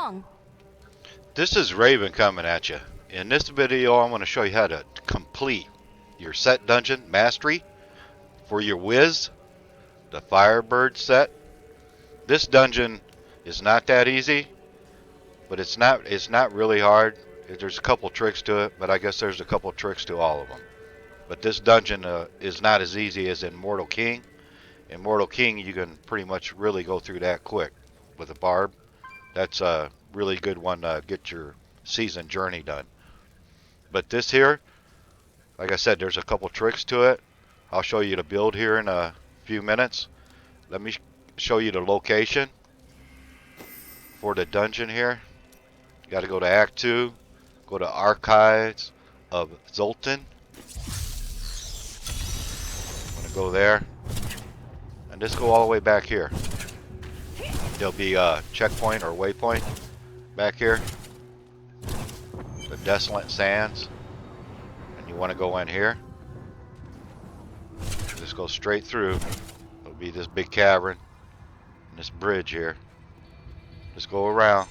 wrong? This is Raven coming at you. In this video, I'm going to show you how to complete your set dungeon mastery for your Wiz, the Firebird set. This dungeon is not that easy, but it's not really hard. There's a couple tricks to it, but I guess there's a couple tricks to all of them. But this dungeon is not as easy as in Mortal King. In Mortal King, you can pretty much really go through that quick with a barb. That's a really good one to get your season journey done. But this here, like I said, there's a couple tricks to it. I'll show you the build here in a few minutes. Let me show you the location for the dungeon here. You got to go to Act 2, go to Archives of Zoltan. I'm going to go there, and just go all the way back here. There'll be a checkpoint or waypoint back here. The Desolate Sands. And you want to go in here. Just go straight through. It'll be this big cavern and this bridge here. Just go around.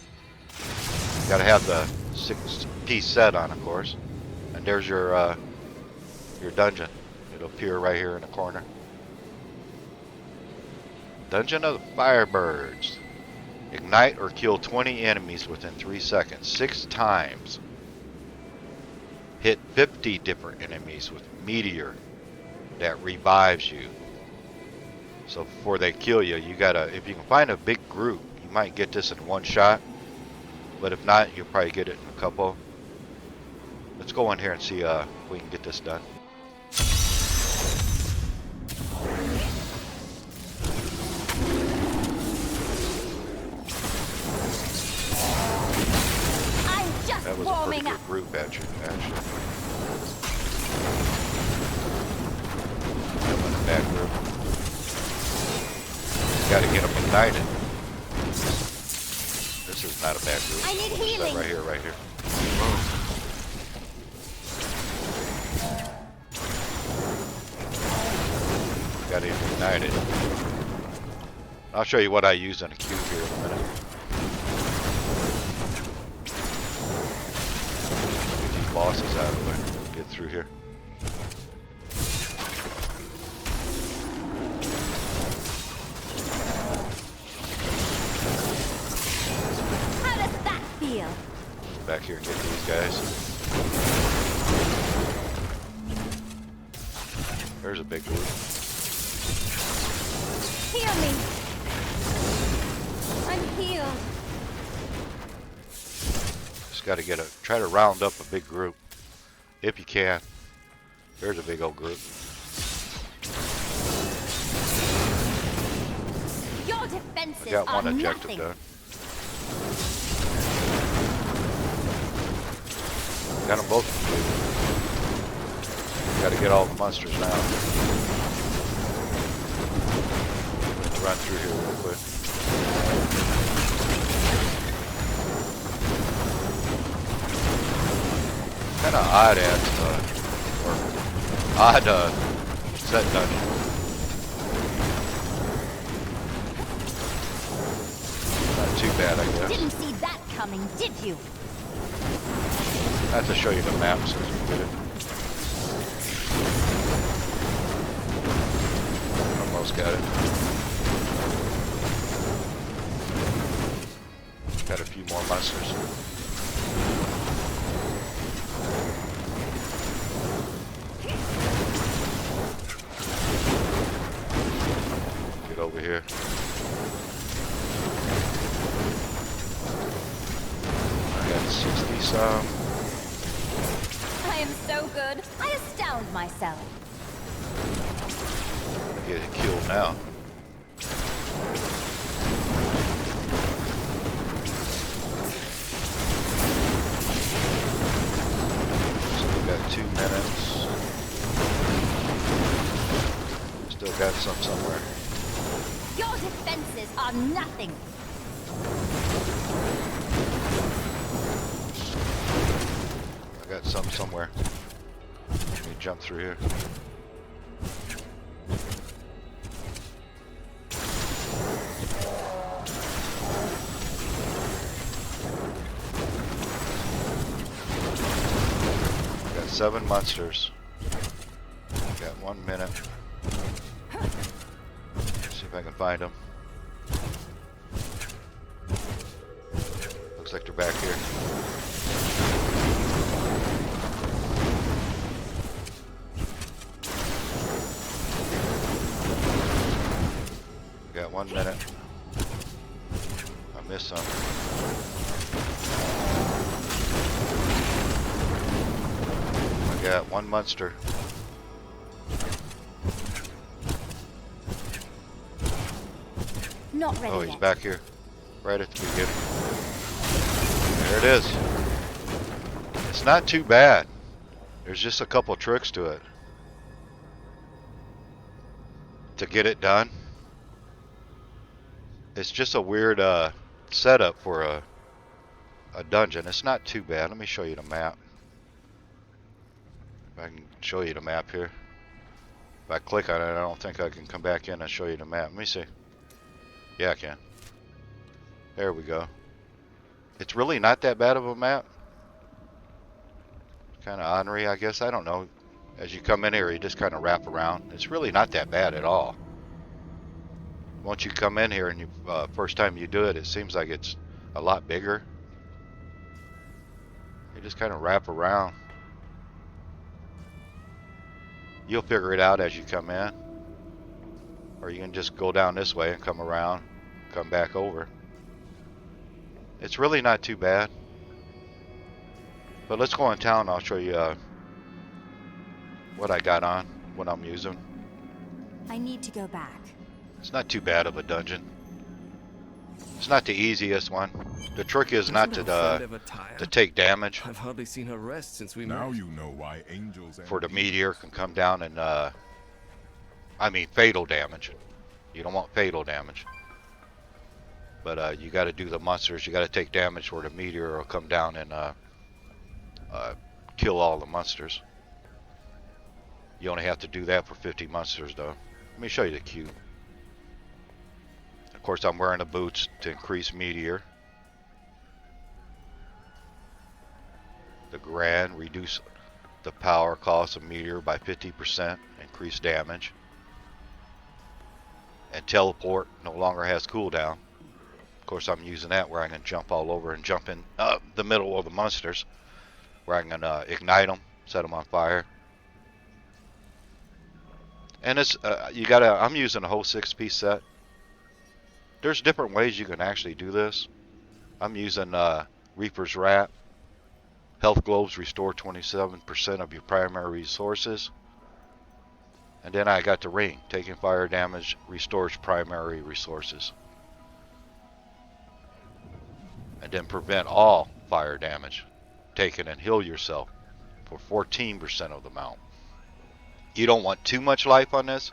You gotta have the 6-piece set on, of course. And there's your dungeon. It'll appear right here in the corner. Dungeon of the Firebird'S. Ignite or kill 20 enemies within 3 seconds, 6 times. Hit 50 different enemies with meteor that revives you. So before they kill you, you gotta, if you can find a big group, you might get this in one shot. But if not, you'll probably get it in a couple. Let's go in here and see if we can get this done. That was a pretty good group actually. That was a bad group. Gotta get them ignited. This is not a bad group. I need healing. Right here, right here. Got it ignited. I'll show you what I use in a cube here in a minute. Bosses out of the way. Get through here. How does that feel? Back here and get these guys. There's a big group. Heal me. I'm healed. Got to try to round up a big group if you can. There's a big old group. Your defenses I got one are objective nothing. done. Got them both completed. Got to get all the monsters now. Run through here real quick. Kind of odd set dungeon. Not too bad, I guess. Didn't see that coming, did you? I have to show you the maps as we get it. Almost got it. Got a few more monsters. Over here. I got 60 some. I am so good. I astound myself. I get killed now. So we got 2 minutes. Still got some somewhere. Your defenses are nothing. I got some somewhere. Let me jump through here. 7 monsters. Got 1 minute. See if I can find them. Looks like they're back here. Got 1 minute. I missed some. I got 1 monster. Not ready Oh, he's yet. back here. Right at the beginning. There it is. It's not too bad. There's just a couple tricks to it to get it done. It's just a weird setup for a dungeon. It's not too bad. Let me show you the map. If I can show you the map here. If I click on it, I don't think I can come back in and show you the map. Let me see. Yeah, I can. There we go. It's really not that bad of a map. Kind of ornery, I guess. I don't know. As you come in here, you just kind of wrap around. It's really not that bad at all. Once you come in here and you first time you do it, it seems like it's a lot bigger. You just kind of wrap around. You'll figure it out as you come in. Or you can just go down this way and come around, come back over. It's really not too bad. But let's go in town. I'll show you what I got on, what I'm using. I need to go back. It's not too bad of a dungeon. It's not the easiest one. The trick is not to take damage. I've hardly seen her rest since we Now met. you know why angels and For the meteor can come down and I mean fatal damage. You don't want fatal damage. But you got to do the monsters. You got to take damage where the meteor will come down and kill all the monsters. You only have to do that for 50 monsters though. Let me show you the cube. Of course, I'm wearing the boots to increase meteor. The grand, reduce the power cost of meteor by 50%, increase damage. And teleport no longer has cooldown. Of course, I'm using that where I can jump all over and jump in the middle of the monsters, where I can ignite them, set them on fire. And it's I'm using a whole 6-piece set. There's different ways you can actually do this. I'm using Reaper's Wrap. Health globes restore 27% of your primary resources. And then I got the ring. Taking fire damage restores primary resources. And then prevent all fire damage. Taken and heal yourself for 14% of the amount. You don't want too much life on this,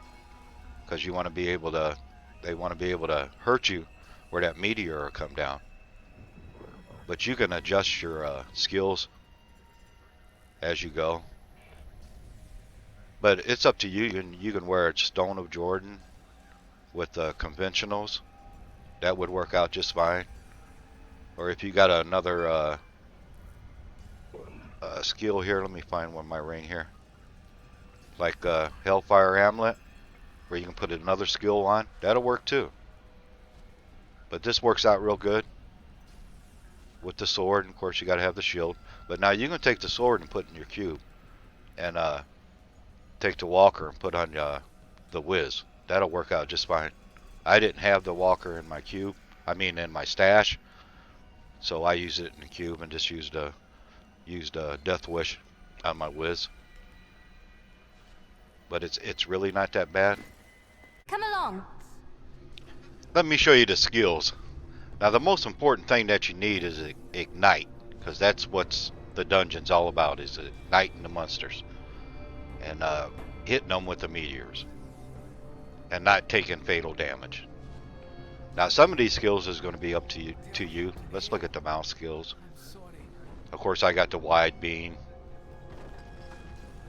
because you want to be able to. They want to be able to hurt you where that meteor will come down. But you can adjust your skills as you go. But it's up to you. You can wear Stone of Jordan with conventionals. That would work out just fine. Or if you got another skill here, let me find one of my ring here. Like Hellfire Amulet, where you can put another skill on. That'll work too. But this works out real good with the sword. And of course, you got to have the shield. But now you can take the sword and put it in your cube, and take the walker and put on the whiz. That'll work out just fine. I didn't have the walker in my cube. I mean, in my stash. So I used it in the cube and just used Death Wish on my whiz. But it's really not that bad. Come along. Let me show you the skills. Now the most important thing that you need is ignite, because that's what's the dungeon's all about, is igniting the monsters and hitting them with the meteors and not taking fatal damage. Now some of these skills is going to be up to you. Let's look at the mouse skills. Of course, I got the wide beam.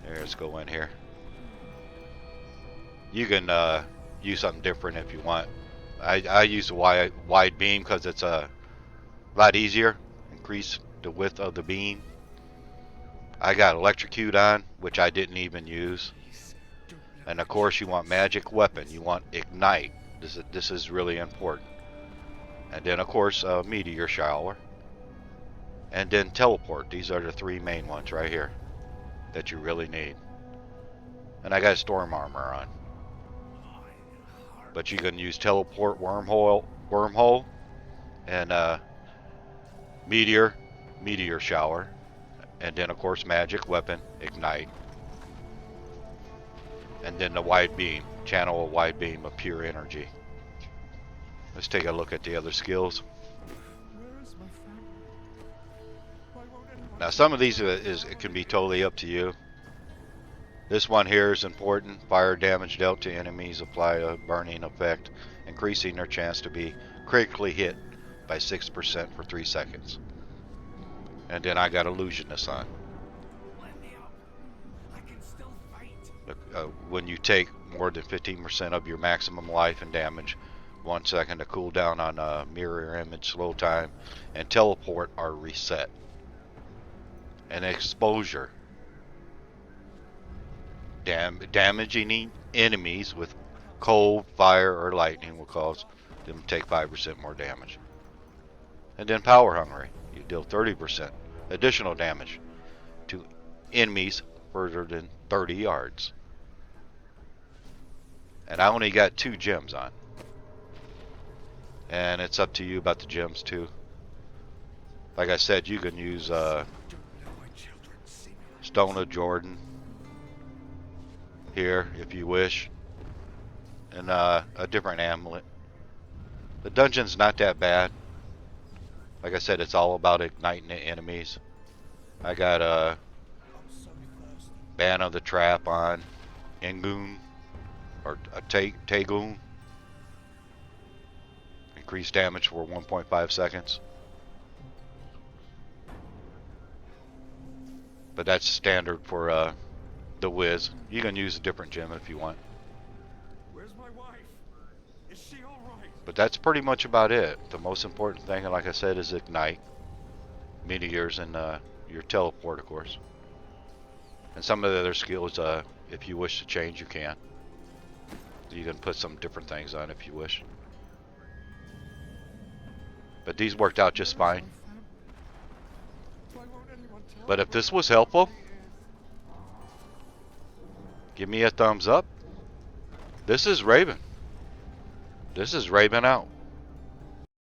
Here, let's go in here. You can use something different if you want. I use the wide beam because it's a lot easier. Increase the width of the beam. I got electrocute on, which I didn't even use. And of course you want magic weapon. You want ignite. This is really important. And then of course meteor shower. And then teleport. These are the three main ones right here that you really need. And I got storm armor on. But you can use teleport, wormhole, and meteor shower, and then of course magic weapon, ignite, and then the wide beam, channel a wide beam of pure energy. Let's take a look at the other skills. Now some of these it can be totally up to you. This one here is important. Fire damage dealt to enemies apply a burning effect, increasing their chance to be critically hit by 6% for 3 seconds. And then I got illusionist on. When you take more than 15% of your maximum life and damage, 1 second to cool down on mirror image, slow time, and teleport are reset. And exposure. Damaging enemies with cold, fire, or lightning will cause them to take 5% more damage. And then power hungry. You deal 30% additional damage to enemies further than 30 yards. And I only got 2 gems on. And it's up to you about the gems too. Like I said, you can use Stone of Jordan here if you wish, and a different amulet. The dungeon's not that bad. Like I said, it's all about igniting the enemies. I got a Ban of the Trap on, Ingoon, or a Tagoon. Increased damage for 1.5 seconds. But that's standard for the Wiz. You can use a different gem if you want. Where's my wife? Is she all right? But that's pretty much about it. The most important thing, like I said, is ignite, meteors, and your teleport, of course. And some of the other skills, if you wish to change, you can. You can put some different things on if you wish. But these worked out just fine. But if this was helpful, give me a thumbs up. This is Raven. This is Raven out.